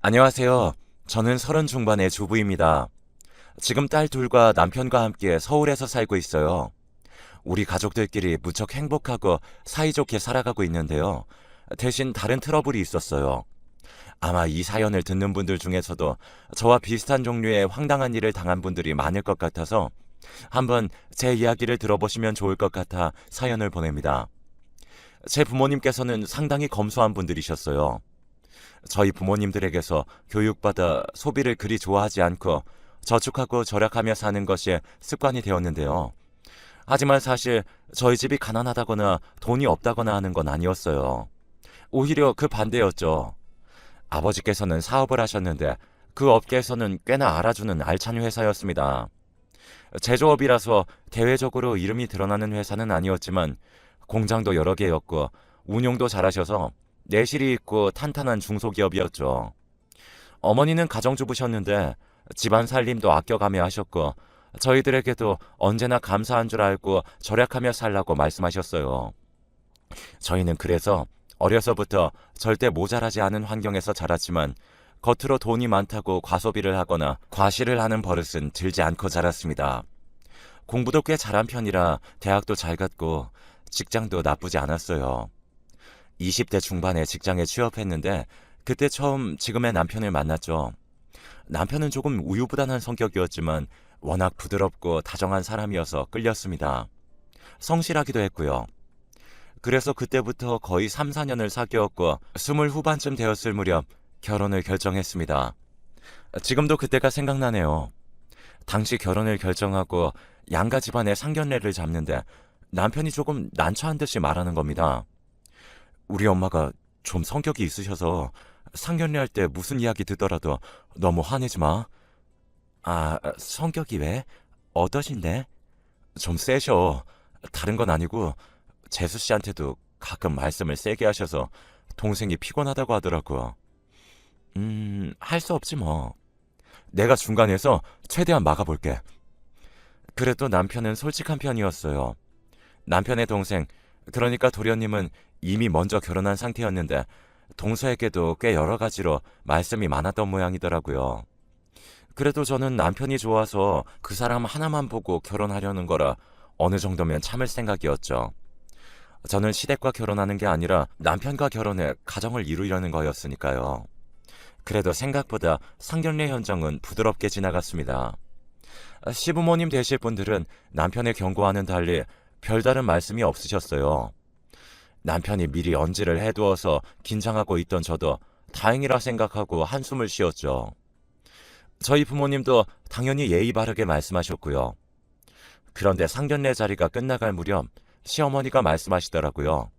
안녕하세요. 저는 30 중반의 주부입니다. 지금 딸 둘과 남편과 함께 서울에서 살고 있어요. 우리 가족들끼리 무척 행복하고 사이좋게 살아가고 있는데요. 대신 다른 트러블이 있었어요. 아마 이 사연을 듣는 분들 중에서도 저와 비슷한 종류의 황당한 일을 당한 분들이 많을 것 같아서 한번 제 이야기를 들어보시면 좋을 것 같아 사연을 보냅니다. 제 부모님께서는 상당히 검소한 분들이셨어요. 저희 부모님들에게서 교육받아 소비를 그리 좋아하지 않고 저축하고 절약하며 사는 것이 습관이 되었는데요. 하지만 사실 저희 집이 가난하다거나 돈이 없다거나 하는 건 아니었어요. 오히려 그 반대였죠. 아버지께서는 사업을 하셨는데 그 업계에서는 꽤나 알아주는 알찬 회사였습니다. 제조업이라서 대외적으로 이름이 드러나는 회사는 아니었지만 공장도 여러 개였고 운용도 잘하셔서 내실이 있고 탄탄한 중소기업이었죠. 어머니는 가정주부셨는데 집안 살림도 아껴가며 하셨고 저희들에게도 언제나 감사한 줄 알고 절약하며 살라고 말씀하셨어요. 저희는 그래서 어려서부터 절대 모자라지 않은 환경에서 자랐지만 겉으로 돈이 많다고 과소비를 하거나 과시를 하는 버릇은 들지 않고 자랐습니다. 공부도 꽤 잘한 편이라 대학도 잘 갔고 직장도 나쁘지 않았어요. 20대 중반에 직장에 취업했는데 그때 처음 지금의 남편을 만났죠. 남편은 조금 우유부단한 성격이었지만 워낙 부드럽고 다정한 사람이어서 끌렸습니다. 성실하기도 했고요. 그래서 그때부터 거의 3, 4년을 사귀었고 20 후반쯤 되었을 무렵 결혼을 결정했습니다. 지금도 그때가 생각나네요. 당시 결혼을 결정하고 양가 집안의 상견례를 잡는데 남편이 조금 난처한 듯이 말하는 겁니다. 우리 엄마가 좀 성격이 있으셔서 상견례 할 때 무슨 이야기 듣더라도 너무 화내지 마. 아, 성격이 왜? 어떠신데? 좀 세셔. 다른 건 아니고 재수 씨한테도 가끔 말씀을 세게 하셔서 동생이 피곤하다고 하더라고요. 할 수 없지 뭐. 내가 중간에서 최대한 막아볼게. 그래도 남편은 솔직한 편이었어요. 남편의 동생, 그러니까 도련님은 이미 먼저 결혼한 상태였는데 동서에게도 꽤 여러 가지로 말씀이 많았던 모양이더라고요. 그래도 저는 남편이 좋아서 그 사람 하나만 보고 결혼하려는 거라 어느 정도면 참을 생각이었죠. 저는 시댁과 결혼하는 게 아니라 남편과 결혼해 가정을 이루려는 거였으니까요. 그래도 생각보다 상견례 현장은 부드럽게 지나갔습니다. 시부모님 되실 분들은 남편의 경고와는 달리 별다른 말씀이 없으셨어요. 남편이 미리 언지를 해두어서 긴장하고 있던 저도 다행이라 생각하고 한숨을 쉬었죠. 저희 부모님도 당연히 예의 바르게 말씀하셨고요. 그런데 상견례 자리가 끝나갈 무렵 시어머니가 말씀하시더라고요.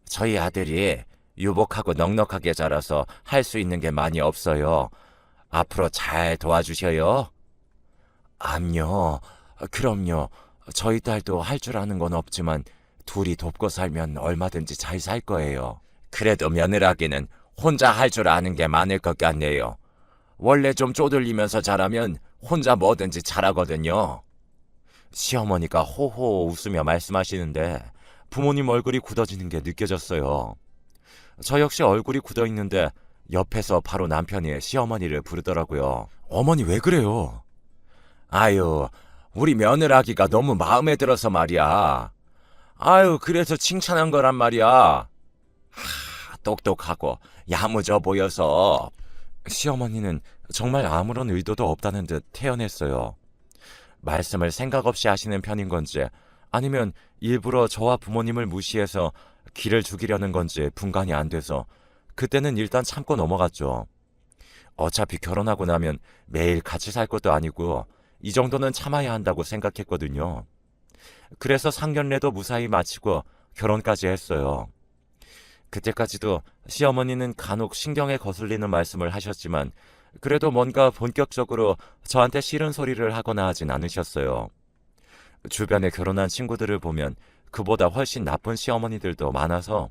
저희 아들이 유복하고 넉넉하게 자라서 할 수 있는 게 많이 없어요. 앞으로 잘 도와주셔요. 암요. 그럼요. 저희 딸도 할 줄 아는 건 없지만 둘이 돕고 살면 얼마든지 잘 살 거예요. 그래도 며느라기는 혼자 할 줄 아는 게 많을 것 같네요. 원래 좀 쪼들리면서 자라면 혼자 뭐든지 잘하거든요. 시어머니가 호호 웃으며 말씀하시는데 부모님 얼굴이 굳어지는 게 느껴졌어요. 저 역시 얼굴이 굳어 있는데 옆에서 바로 남편이 시어머니를 부르더라고요. 어머니 왜 그래요? 아유, 우리 며느라기가 너무 마음에 들어서 말이야. 아유, 그래서 칭찬한 거란 말이야. 똑똑하고 야무져 보여서. 시어머니는 정말 아무런 의도도 없다는 듯 태연했어요. 말씀을 생각 없이 하시는 편인 건지 아니면 일부러 저와 부모님을 무시해서 기를 죽이려는 건지 분간이 안 돼서 그때는 일단 참고 넘어갔죠. 어차피 결혼하고 나면 매일 같이 살 것도 아니고 이 정도는 참아야 한다고 생각했거든요. 그래서 상견례도 무사히 마치고 결혼까지 했어요. 그때까지도 시어머니는 간혹 신경에 거슬리는 말씀을 하셨지만 그래도 뭔가 본격적으로 저한테 싫은 소리를 하거나 하진 않으셨어요. 주변에 결혼한 친구들을 보면 그보다 훨씬 나쁜 시어머니들도 많아서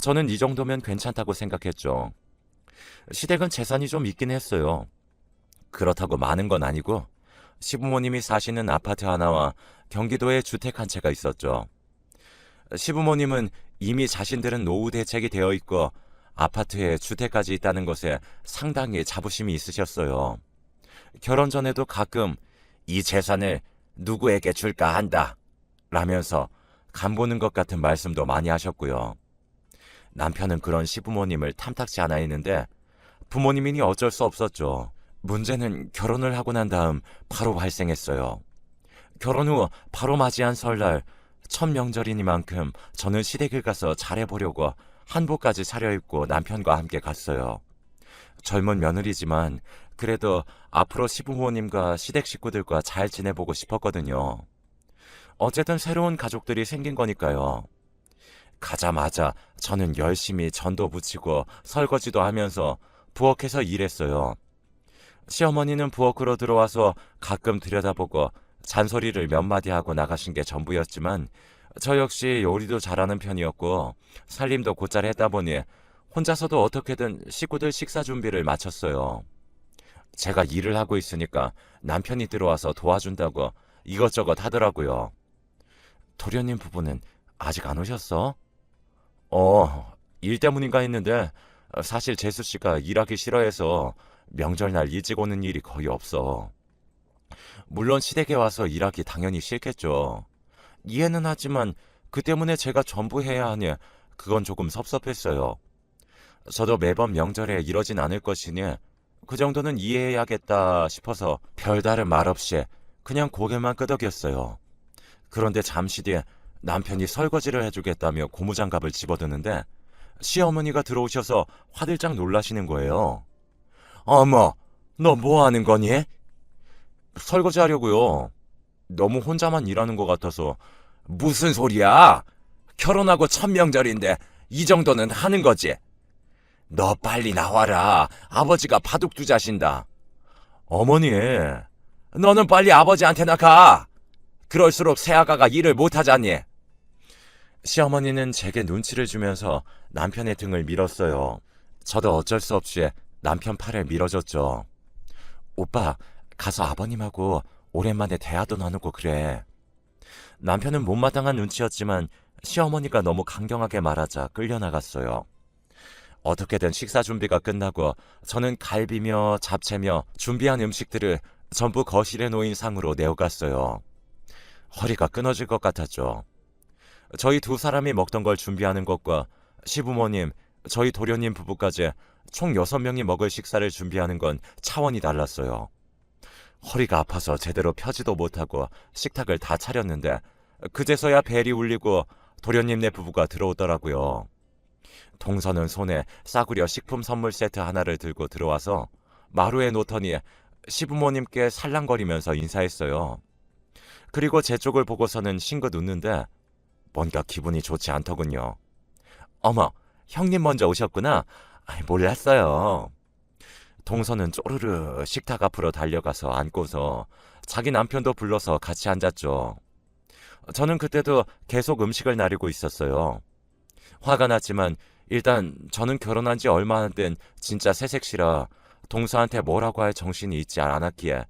저는 이 정도면 괜찮다고 생각했죠. 시댁은 재산이 좀 있긴 했어요. 그렇다고 많은 건 아니고 시부모님이 사시는 아파트 하나와 경기도에 주택 한 채가 있었죠. 시부모님은 이미 자신들은 노후 대책이 되어 있고 아파트에 주택까지 있다는 것에 상당히 자부심이 있으셨어요. 결혼 전에도 가끔 이 재산을 누구에게 줄까 한다 라면서 간보는 것 같은 말씀도 많이 하셨고요. 남편은 그런 시부모님을 탐탁지 않아 했는데 부모님이니 어쩔 수 없었죠. 문제는 결혼을 하고 난 다음 바로 발생했어요. 결혼 후 바로 맞이한 설날 첫 명절이니만큼 저는 시댁을 가서 잘해보려고 한복까지 차려입고 남편과 함께 갔어요. 젊은 며느리지만 그래도 앞으로 시부모님과 시댁 식구들과 잘 지내보고 싶었거든요. 어쨌든 새로운 가족들이 생긴 거니까요. 가자마자 저는 열심히 전도 붙이고 설거지도 하면서 부엌에서 일했어요. 시어머니는 부엌으로 들어와서 가끔 들여다보고 잔소리를 몇 마디 하고 나가신 게 전부였지만 저 역시 요리도 잘하는 편이었고 살림도 곧잘 했다 보니 혼자서도 어떻게든 식구들 식사 준비를 마쳤어요. 제가 일을 하고 있으니까 남편이 들어와서 도와준다고 이것저것 하더라고요. 도련님 부부는 아직 안 오셨어? 일 때문인가 했는데 사실 재수 씨가 일하기 싫어해서 명절날 일찍 오는 일이 거의 없어. 물론 시댁에 와서 일하기 당연히 싫겠죠. 이해는 하지만 그 때문에 제가 전부 해야 하니 그건 조금 섭섭했어요. 저도 매번 명절에 이러진 않을 것이니 그 정도는 이해해야겠다 싶어서 별다른 말 없이 그냥 고개만 끄덕였어요. 그런데 잠시 뒤에 남편이 설거지를 해주겠다며 고무장갑을 집어드는데 시어머니가 들어오셔서 화들짝 놀라시는 거예요. 어머, 너 뭐 하는 거니? 설거지 하려고요. 너무 혼자만 일하는 것 같아서. 무슨 소리야? 결혼하고 첫 명절인데 이 정도는 하는 거지. 너 빨리 나와라. 아버지가 바둑 두자신다. 어머니, 너는 빨리 아버지한테나 가. 그럴수록 새아가가 일을 못하자니. 시어머니는 제게 눈치를 주면서 남편의 등을 밀었어요. 저도 어쩔 수 없이 남편 팔을 밀어줬죠. 오빠, 가서 아버님하고 오랜만에 대화도 나누고 그래. 남편은 못마땅한 눈치였지만 시어머니가 너무 강경하게 말하자 끌려나갔어요. 어떻게든 식사 준비가 끝나고 저는 갈비며 잡채며 준비한 음식들을 전부 거실에 놓인 상으로 내어갔어요. 허리가 끊어질 것 같았죠. 저희 두 사람이 먹던 걸 준비하는 것과 시부모님, 저희 도련님 부부까지 총 6명이 먹을 식사를 준비하는 건 차원이 달랐어요. 허리가 아파서 제대로 펴지도 못하고 식탁을 다 차렸는데 그제서야 벨이 울리고 도련님네 부부가 들어오더라고요. 동서는 손에 싸구려 식품 선물 세트 하나를 들고 들어와서 마루에 놓더니 시부모님께 살랑거리면서 인사했어요. 그리고 제 쪽을 보고서는 싱긋 웃는데 뭔가 기분이 좋지 않더군요. 어머, 형님 먼저 오셨구나. 몰랐어요. 동서는 쪼르르 식탁 앞으로 달려가서 앉고서 자기 남편도 불러서 같이 앉았죠. 저는 그때도 계속 음식을 나르고 있었어요. 화가 났지만 일단 저는 결혼한 지 얼마 안 된 진짜 새색시라 동서한테 뭐라고 할 정신이 있지 않았기에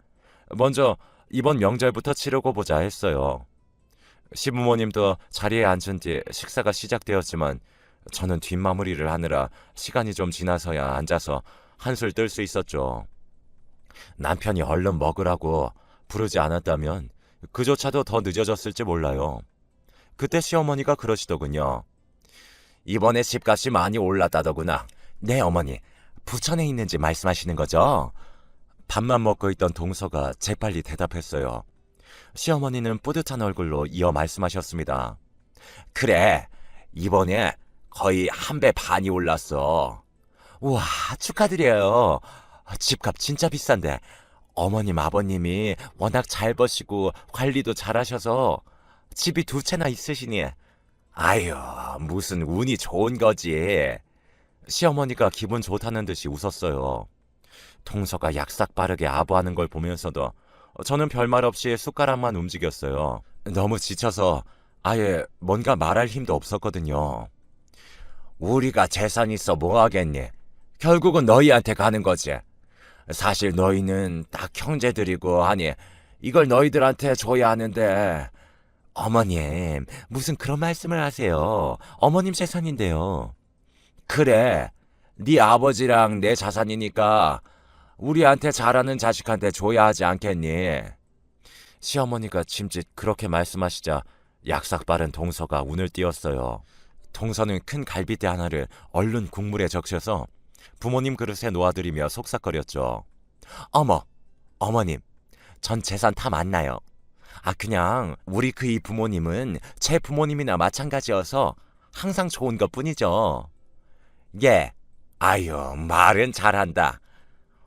먼저 이번 명절부터 치르고 보자 했어요. 시부모님도 자리에 앉은 뒤 식사가 시작되었지만 저는 뒷마무리를 하느라 시간이 좀 지나서야 앉아서 한술 뜰 수 있었죠. 남편이 얼른 먹으라고 부르지 않았다면 그조차도 더 늦어졌을지 몰라요. 그때 시어머니가 그러시더군요. 이번에 집값이 많이 올랐다더구나. 네, 어머니. 부천에 있는지 말씀하시는 거죠? 밥만 먹고 있던 동서가 재빨리 대답했어요. 시어머니는 뿌듯한 얼굴로 이어 말씀하셨습니다. 그래, 이번에 거의 1배 반이 올랐어. 우와, 축하드려요. 집값 진짜 비싼데 어머님 아버님이 워낙 잘 버시고 관리도 잘하셔서 집이 2채나 있으시니 아유, 무슨 운이 좋은 거지. 시어머니가 기분 좋다는 듯이 웃었어요. 동서가 약삭 빠르게 아부하는 걸 보면서도 저는 별말 없이 숟가락만 움직였어요. 너무 지쳐서 아예 뭔가 말할 힘도 없었거든요. 우리가 재산 있어 뭐 하겠니? 결국은 너희한테 가는 거지. 사실 너희는 딱 형제들이고 하니 이걸 너희들한테 줘야 하는데. 어머님, 무슨 그런 말씀을 하세요. 어머님 재산인데요. 그래, 네 아버지랑 내 자산이니까 우리한테 잘하는 자식한테 줘야 하지 않겠니? 시어머니가 짐짓 그렇게 말씀하시자 약삭 빠른 동서가 운을 띄웠어요. 동서는 큰 갈비대 하나를 얼른 국물에 적셔서 부모님 그릇에 놓아드리며 속삭거렸죠. 어머, 어머님, 전 재산 다 맞나요? 그냥 우리 그이 부모님은 제 부모님이나 마찬가지여서 항상 좋은 것뿐이죠. 예, 아유, 말은 잘한다.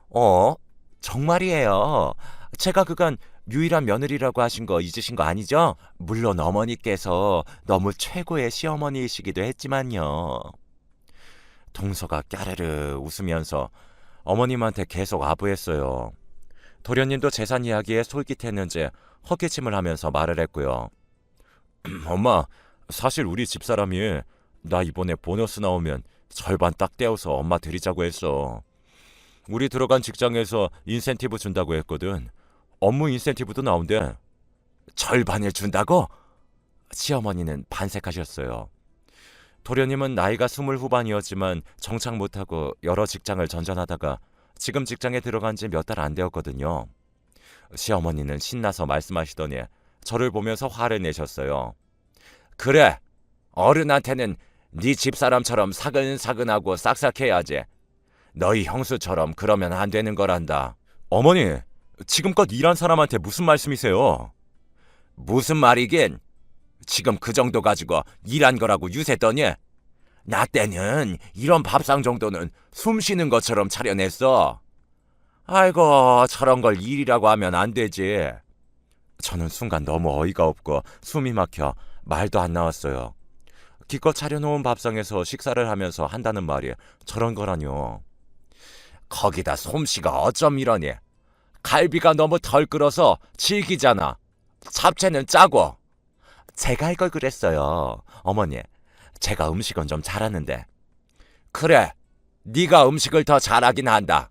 어, 정말이에요. 제가 그간 유일한 며느리라고 하신 거 잊으신 거 아니죠? 물론 어머니께서 너무 최고의 시어머니이시기도 했지만요. 동서가 까르르 웃으면서 어머님한테 계속 아부했어요. 도련님도 재산 이야기에 솔깃했는지 헛기침을 하면서 말을 했고요. 엄마, 사실 우리 집사람이 나 이번에 보너스 나오면 절반 딱 떼어서 엄마 드리자고 했어. 우리 들어간 직장에서 인센티브 준다고 했거든. 업무 인센티브도 나온대. 절반을 준다고? 시어머니는 반색하셨어요. 도련님은 나이가 20 후반이었지만 정착 못하고 여러 직장을 전전하다가 지금 직장에 들어간 지 몇 달 안 되었거든요. 시어머니는 신나서 말씀하시더니 저를 보면서 화를 내셨어요. 그래, 어른한테는 네 집사람처럼 사근사근하고 싹싹해야지. 너희 형수처럼 그러면 안 되는 거란다. 어머니, 지금껏 일한 사람한테 무슨 말씀이세요? 무슨 말이긴? 지금 그 정도 가지고 일한 거라고 유세더니? 나 때는 이런 밥상 정도는 숨 쉬는 것처럼 차려냈어. 아이고, 저런 걸 일이라고 하면 안 되지. 저는 순간 너무 어이가 없고 숨이 막혀 말도 안 나왔어요. 기껏 차려놓은 밥상에서 식사를 하면서 한다는 말이 저런 거라뇨. 거기다 솜씨가 어쩜 이러니? 갈비가 너무 덜 끓어서 질기잖아. 잡채는 짜고. 제가 할 걸 그랬어요. 어머니, 제가 음식은 좀 잘하는데. 그래, 네가 음식을 더 잘하긴 한다.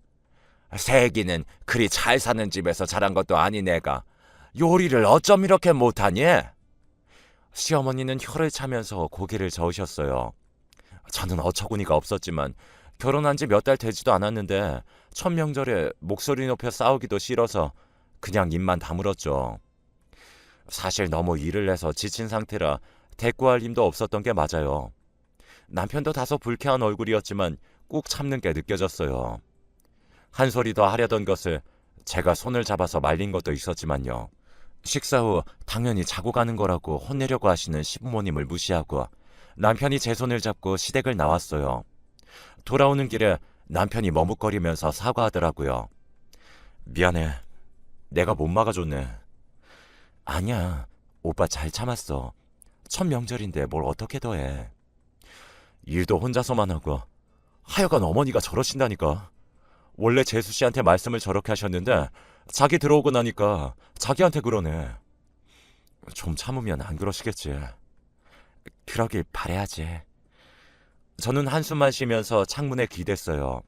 새애기는 그리 잘 사는 집에서 자란 것도 아닌 애가 요리를 어쩜 이렇게 못하니? 시어머니는 혀를 차면서 고개를 저으셨어요. 저는 어처구니가 없었지만 결혼한 지 몇 달 되지도 않았는데 첫 명절에 목소리 높여 싸우기도 싫어서 그냥 입만 다물었죠. 사실 너무 일을 해서 지친 상태라 대꾸할 힘도 없었던 게 맞아요. 남편도 다소 불쾌한 얼굴이었지만 꾹 참는 게 느껴졌어요. 한 소리 더 하려던 것을 제가 손을 잡아서 말린 것도 있었지만요. 식사 후 당연히 자고 가는 거라고 혼내려고 하시는 시부모님을 무시하고 남편이 제 손을 잡고 시댁을 나왔어요. 돌아오는 길에 남편이 머뭇거리면서 사과하더라고요. 미안해. 내가 못 막아줬네. 아니야. 오빠 잘 참았어. 첫 명절인데 뭘 어떻게 더해. 일도 혼자서만 하고 하여간 어머니가 저러신다니까. 원래 재수 씨한테 말씀을 저렇게 하셨는데 자기 들어오고 나니까 자기한테 그러네. 좀 참으면 안 그러시겠지. 그러길 바래야지. 저는 한숨만 쉬면서 창문에 기댔어요.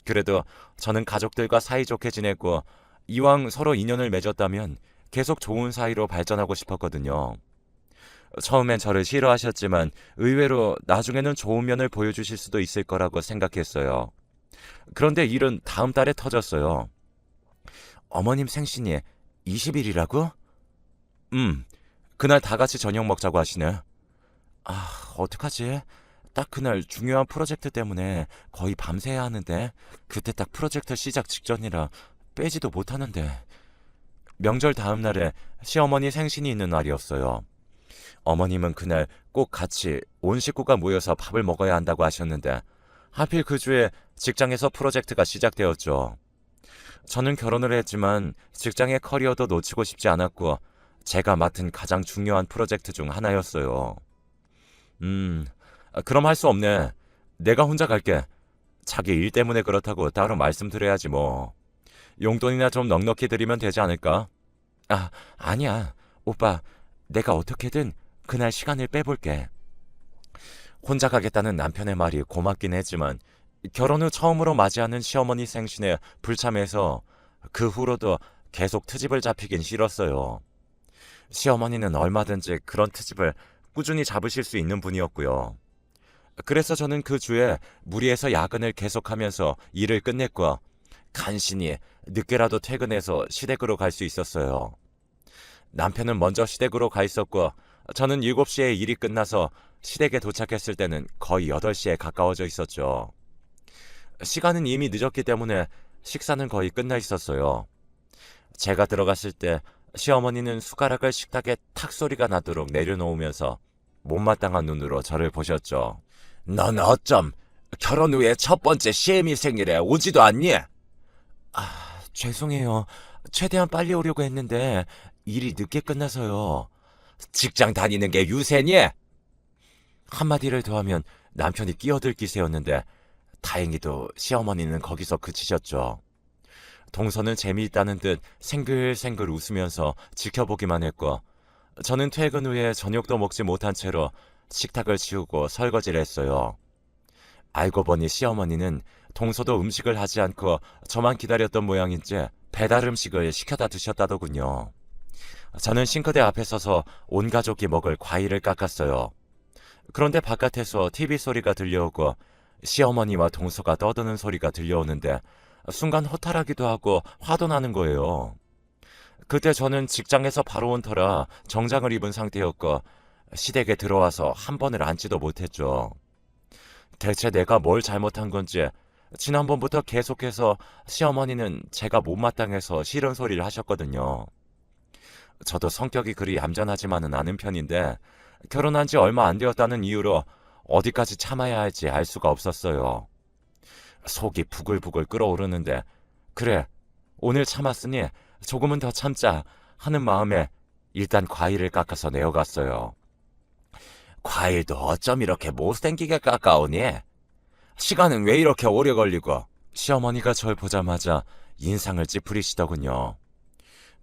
그래도 저는 가족들과 사이좋게 지냈고 이왕 서로 인연을 맺었다면 계속 좋은 사이로 발전하고 싶었거든요. 처음엔 저를 싫어하셨지만 의외로 나중에는 좋은 면을 보여주실 수도 있을 거라고 생각했어요. 그런데 일은 다음 달에 터졌어요. 어머님 생신이 20일이라고? 그날 다 같이 저녁 먹자고 하시네. 어떡하지? 딱 그날 중요한 프로젝트 때문에 거의 밤새야 하는데 그때 딱 프로젝트 시작 직전이라 빼지도 못하는데. 명절 다음 날에 시어머니 생신이 있는 날이었어요. 어머님은 그날 꼭 같이 온 식구가 모여서 밥을 먹어야 한다고 하셨는데 하필 그 주에 직장에서 프로젝트가 시작되었죠. 저는 결혼을 했지만 직장의 커리어도 놓치고 싶지 않았고 제가 맡은 가장 중요한 프로젝트 중 하나였어요. 그럼 할 수 없네. 내가 혼자 갈게. 자기 일 때문에 그렇다고 따로 말씀드려야지 뭐. 용돈이나 좀 넉넉히 드리면 되지 않을까? 아니야. 오빠, 내가 어떻게든 그날 시간을 빼볼게. 혼자 가겠다는 남편의 말이 고맙긴 했지만 결혼 후 처음으로 맞이하는 시어머니 생신에 불참해서 그 후로도 계속 트집을 잡히긴 싫었어요. 시어머니는 얼마든지 그런 트집을 꾸준히 잡으실 수 있는 분이었고요. 그래서 저는 그 주에 무리해서 야근을 계속하면서 일을 끝냈고 간신히 늦게라도 퇴근해서 시댁으로 갈 수 있었어요. 남편은 먼저 시댁으로 가 있었고 저는 7시에 일이 끝나서 시댁에 도착했을 때는 거의 8시에 가까워져 있었죠. 시간은 이미 늦었기 때문에 식사는 거의 끝나 있었어요. 제가 들어갔을 때 시어머니는 숟가락을 식탁에 탁 소리가 나도록 내려놓으면서 못마땅한 눈으로 저를 보셨죠. 넌 어쩜 결혼 후에 첫 번째 시애미 생일에 오지도 않니? 죄송해요. 최대한 빨리 오려고 했는데 일이 늦게 끝나서요. 직장 다니는 게 유세니? 한마디를 더하면 남편이 끼어들 기세였는데 다행히도 시어머니는 거기서 그치셨죠. 동서는 재미있다는 듯 생글생글 웃으면서 지켜보기만 했고 저는 퇴근 후에 저녁도 먹지 못한 채로 식탁을 치우고 설거지를 했어요. 알고 보니 시어머니는 동서도 음식을 하지 않고 저만 기다렸던 모양인지 배달 음식을 시켜다 드셨다더군요. 저는 싱크대 앞에 서서 온 가족이 먹을 과일을 깎았어요. 그런데 바깥에서 TV 소리가 들려오고 시어머니와 동서가 떠드는 소리가 들려오는데 순간 허탈하기도 하고 화도 나는 거예요. 그때 저는 직장에서 바로 온 터라 정장을 입은 상태였고 시댁에 들어와서 한 번을 앉지도 못했죠. 대체 내가 뭘 잘못한 건지 지난번부터 계속해서 시어머니는 제가 못마땅해서 싫은 소리를 하셨거든요. 저도 성격이 그리 얌전하지만은 않은 편인데 결혼한 지 얼마 안 되었다는 이유로 어디까지 참아야 할지 알 수가 없었어요. 속이 부글부글 끓어오르는데 그래 오늘 참았으니 조금은 더 참자 하는 마음에 일단 과일을 깎아서 내어갔어요. 과일도 어쩜 이렇게 못생기게 깎아오니? 시간은 왜 이렇게 오래 걸리고? 시어머니가 절 보자마자 인상을 찌푸리시더군요.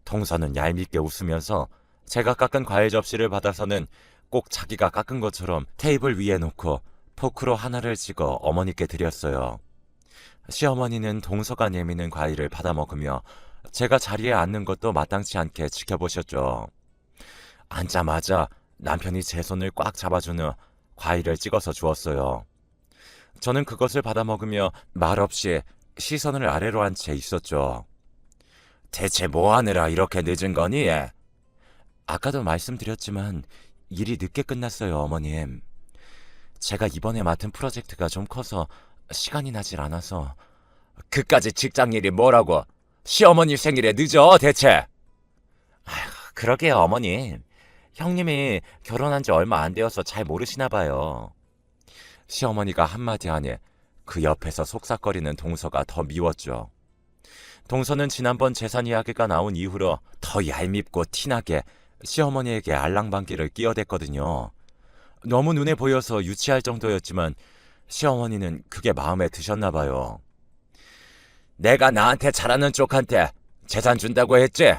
동서는 얄밉게 웃으면서 제가 깎은 과일 접시를 받아서는 꼭 자기가 깎은 것처럼 테이블 위에 놓고 포크로 하나를 찍어 어머니께 드렸어요. 시어머니는 동서가 내미는 과일을 받아 먹으며 제가 자리에 앉는 것도 마땅치 않게 지켜보셨죠. 앉자마자 남편이 제 손을 꽉 잡아준 후 과일을 찍어서 주었어요. 저는 그것을 받아 먹으며 말없이 시선을 아래로 한 채 있었죠. 대체 뭐 하느라 이렇게 늦은 거니? 아까도 말씀드렸지만 일이 늦게 끝났어요, 어머님. 제가 이번에 맡은 프로젝트가 좀 커서 시간이 나질 않아서. 그까짓 직장 일이 뭐라고? 시어머니 생일에 늦어, 대체? 아휴, 그러게요, 어머님. 형님이 결혼한 지 얼마 안 되어서 잘 모르시나 봐요. 시어머니가 한마디 하니 그 옆에서 속삭거리는 동서가 더 미웠죠. 동서는 지난번 재산 이야기가 나온 이후로 더 얄밉고 티나게 시어머니에게 알랑방귀를 끼어댔거든요. 너무 눈에 보여서 유치할 정도였지만 시어머니는 그게 마음에 드셨나 봐요. 내가 나한테 잘하는 쪽한테 재산 준다고 했지?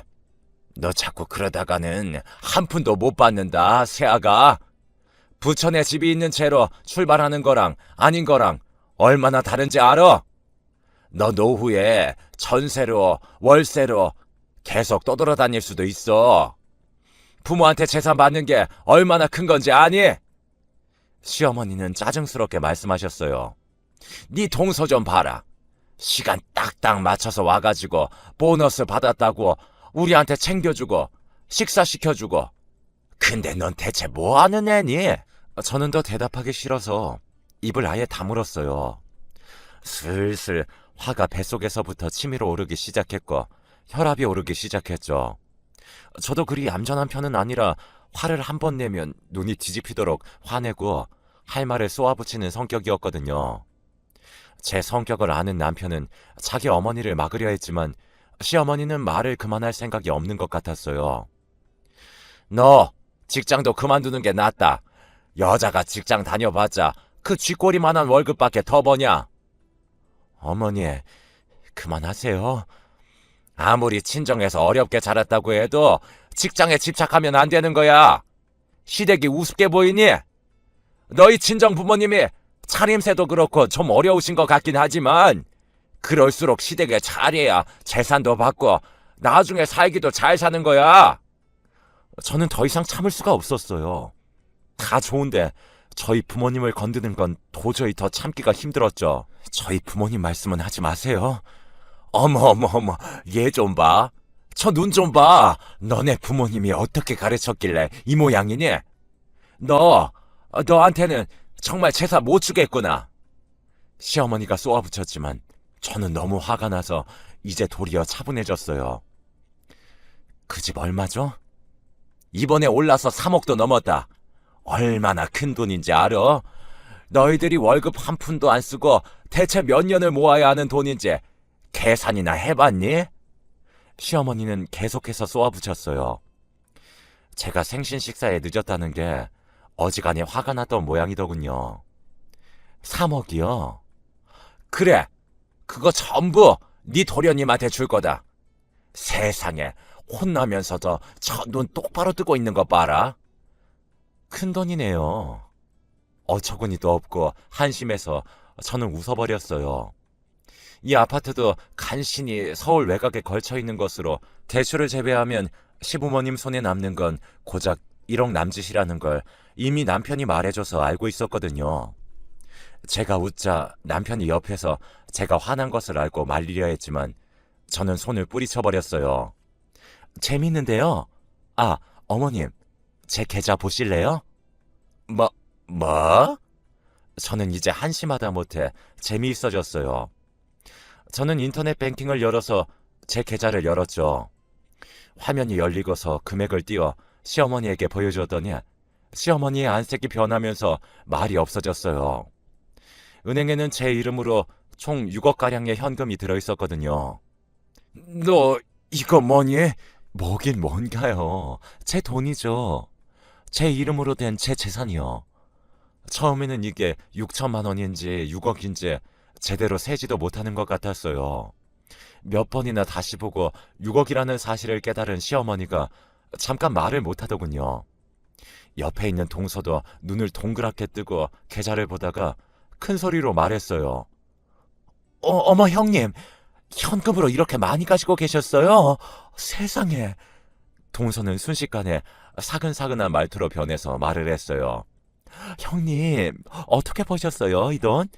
너 자꾸 그러다가는 한 푼도 못 받는다, 새아가. 부천에 집이 있는 채로 출발하는 거랑 아닌 거랑 얼마나 다른지 알아? 너 노후에 전세로 월세로 계속 떠돌아다닐 수도 있어. 부모한테 재산 받는 게 얼마나 큰 건지 아니? 시어머니는 짜증스럽게 말씀하셨어요. 네 동서 좀 봐라. 시간 딱딱 맞춰서 와가지고 보너스 받았다고 우리한테 챙겨주고 식사시켜주고. 근데 넌 대체 뭐 하는 애니? 저는 더 대답하기 싫어서 입을 아예 다물었어요. 슬슬 화가 뱃속에서부터 치밀어 오르기 시작했고 혈압이 오르기 시작했죠. 저도 그리 얌전한 편은 아니라 화를 한 번 내면 눈이 뒤집히도록 화내고 할 말을 쏘아붙이는 성격이었거든요. 제 성격을 아는 남편은 자기 어머니를 막으려 했지만 시어머니는 말을 그만할 생각이 없는 것 같았어요. 너 직장도 그만두는 게 낫다. 여자가 직장 다녀봤자 그 쥐꼬리만한 월급밖에 더 버냐? 어머니, 그만하세요. 아무리 친정에서 어렵게 자랐다고 해도 직장에 집착하면 안 되는 거야. 시댁이 우습게 보이니? 너희 친정 부모님이 차림새도 그렇고 좀 어려우신 것 같긴 하지만 그럴수록 시댁에 잘해야 재산도 받고 나중에 살기도 잘 사는 거야. 저는 더 이상 참을 수가 없었어요. 다 좋은데 저희 부모님을 건드는 건 도저히 더 참기가 힘들었죠. 저희 부모님 말씀은 하지 마세요. 어머, 어머, 어머, 얘 좀 봐. 저 눈 좀 봐. 너네 부모님이 어떻게 가르쳤길래 이 모양이니? 너한테는 정말 제사 못 주겠구나. 시어머니가 쏘아붙였지만 저는 너무 화가 나서 이제 도리어 차분해졌어요. 그 집 얼마죠? 이번에 올라서 3억도 넘었다. 얼마나 큰 돈인지 알아? 너희들이 월급 한 푼도 안 쓰고 대체 몇 년을 모아야 하는 돈인지 계산이나 해봤니? 시어머니는 계속해서 쏘아붙였어요. 제가 생신 식사에 늦었다는 게 어지간히 화가 났던 모양이더군요. 3억이요? 그래, 그거 전부 네 도련님한테 줄 거다. 세상에, 혼나면서도 저 눈 똑바로 뜨고 있는 거 봐라. 큰 돈이네요. 어처구니도 없고 한심해서 저는 웃어버렸어요. 이 아파트도 간신히 서울 외곽에 걸쳐 있는 것으로 대출을 제외하면 시부모님 손에 남는 건 고작 1억 남짓이라는 걸 이미 남편이 말해줘서 알고 있었거든요. 제가 웃자 남편이 옆에서 제가 화난 것을 알고 말리려 했지만 저는 손을 뿌리쳐버렸어요. 재밌는데요. 아, 어머님, 제 계좌 보실래요? 뭐? 저는 이제 한심하다 못해 재미있어졌어요. 저는 인터넷 뱅킹을 열어서 제 계좌를 열었죠. 화면이 열리고서 금액을 띄워 시어머니에게 보여주었더니 시어머니의 안색이 변하면서 말이 없어졌어요. 은행에는 제 이름으로 총 6억가량의 현금이 들어있었거든요. 너 이거 뭐니? 뭐긴 뭔가요? 제 돈이죠. 제 이름으로 된 제 재산이요. 처음에는 이게 6천만 원인지 6억인지 제대로 세지도 못하는 것 같았어요. 몇 번이나 다시 보고 6억이라는 사실을 깨달은 시어머니가 잠깐 말을 못하더군요. 옆에 있는 동서도 눈을 동그랗게 뜨고 계좌를 보다가 큰 소리로 말했어요. 어머 형님, 현금으로 이렇게 많이 가지고 계셨어요? 세상에. 동서는 순식간에 사근사근한 말투로 변해서 말을 했어요. 형님, 어떻게 버셨어요, 이 돈?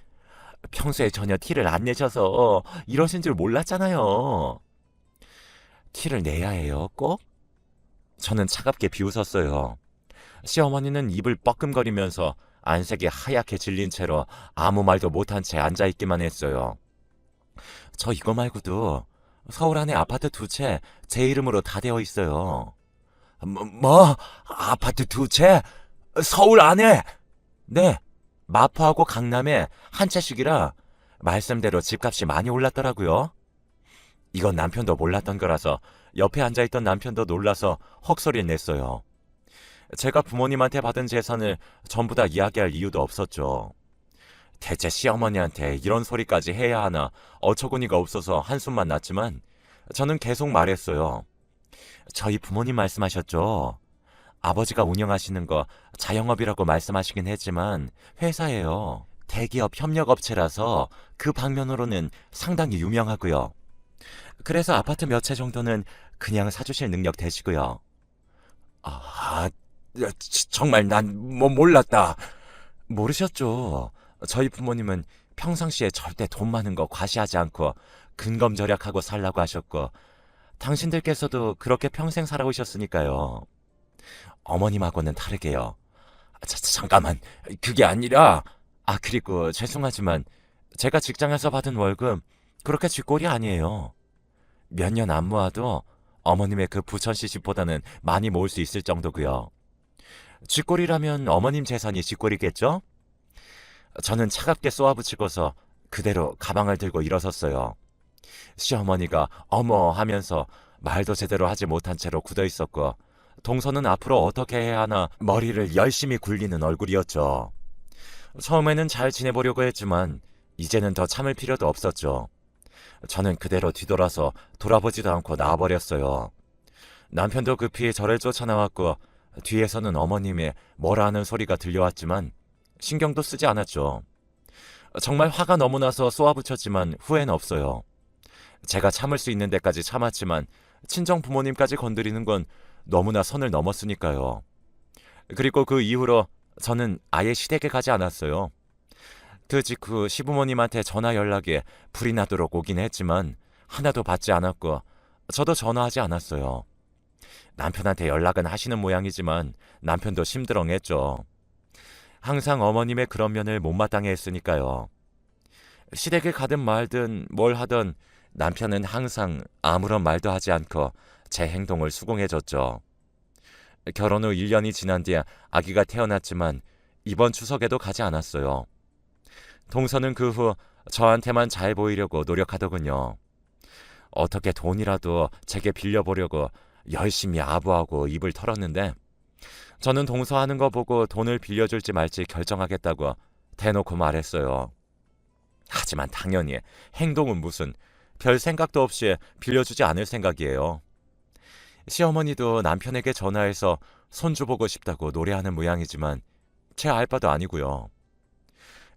평소에 전혀 티를 안 내셔서 이러신 줄 몰랐잖아요. 티를 내야 해요, 꼭? 저는 차갑게 비웃었어요. 시어머니는 입을 뻐끔거리면서 안색이 하얗게 질린 채로 아무 말도 못한 채 앉아있기만 했어요. 저 이거 말고도 서울 안에 아파트 2채 제 이름으로 다 되어 있어요. 아파트 2채? 서울 안에? 네, 마포하고 강남에 한 채씩이라 말씀대로 집값이 많이 올랐더라고요. 이건 남편도 몰랐던 거라서 옆에 앉아있던 남편도 놀라서 헉소리를 냈어요. 제가 부모님한테 받은 재산을 전부 다 이야기할 이유도 없었죠. 대체 시어머니한테 이런 소리까지 해야 하나 어처구니가 없어서 한숨만 났지만 저는 계속 말했어요. 저희 부모님 말씀하셨죠. 아버지가 운영하시는 거 자영업이라고 말씀하시긴 했지만 회사예요. 대기업 협력업체라서 그 방면으로는 상당히 유명하고요. 그래서 아파트 몇 채 정도는 그냥 사주실 능력 되시고요. 정말 난 몰랐다. 모르셨죠? 저희 부모님은 평상시에 절대 돈 많은 거 과시하지 않고 근검절약하고 살라고 하셨고 당신들께서도 그렇게 평생 살아오셨으니까요. 어머님하고는 다르게요. 잠깐만, 그게 아니라 그리고 죄송하지만 제가 직장에서 받은 월급 그렇게 쥐꼴이 아니에요. 몇 년 안 모아도 어머님의 그 부천 시집보다는 많이 모을 수 있을 정도고요. 쥐꼴이라면 어머님 재산이 쥐꼴이겠죠? 저는 차갑게 쏘아붙이고서 그대로 가방을 들고 일어섰어요. 시어머니가 어머 하면서 말도 제대로 하지 못한 채로 굳어 있었고 동서는 앞으로 어떻게 해야 하나 머리를 열심히 굴리는 얼굴이었죠. 처음에는 잘 지내보려고 했지만 이제는 더 참을 필요도 없었죠. 저는 그대로 뒤돌아서 돌아보지도 않고 나와버렸어요. 남편도 급히 저를 쫓아나왔고 뒤에서는 어머님의 뭐라 하는 소리가 들려왔지만 신경도 쓰지 않았죠. 정말 화가 너무 나서 쏘아붙였지만 후회는 없어요. 제가 참을 수 있는 데까지 참았지만 친정 부모님까지 건드리는 건 너무나 선을 넘었으니까요. 그리고 그 이후로 저는 아예 시댁에 가지 않았어요. 그 직후 시부모님한테 전화 연락이 불이 나도록 오긴 했지만 하나도 받지 않았고 저도 전화하지 않았어요. 남편한테 연락은 하시는 모양이지만 남편도 심드렁했죠. 항상 어머님의 그런 면을 못마땅해 했으니까요. 시댁에 가든 말든 뭘 하든 남편은 항상 아무런 말도 하지 않고 제 행동을 수긍해줬죠. 결혼 후 1년이 지난 뒤에 아기가 태어났지만 이번 추석에도 가지 않았어요. 동서는 그 후 저한테만 잘 보이려고 노력하더군요. 어떻게 돈이라도 제게 빌려보려고 열심히 아부하고 입을 털었는데 저는 동서하는 거 보고 돈을 빌려줄지 말지 결정하겠다고 대놓고 말했어요. 하지만 당연히 행동은 무슨 별 생각도 없이 빌려주지 않을 생각이에요. 시어머니도 남편에게 전화해서 손주 보고 싶다고 노래하는 모양이지만 제 알바도 아니고요.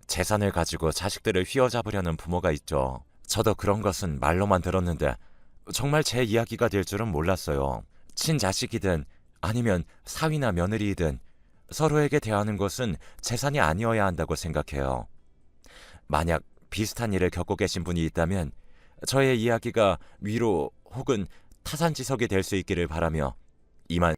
재산을 가지고 자식들을 휘어잡으려는 부모가 있죠. 저도 그런 것은 말로만 들었는데 정말 제 이야기가 될 줄은 몰랐어요. 친자식이든 아니면 사위나 며느리이든 서로에게 대하는 것은 재산이 아니어야 한다고 생각해요. 만약 비슷한 일을 겪고 계신 분이 있다면 저의 이야기가 위로 혹은 타산지석이 될 수 있기를 바라며 이만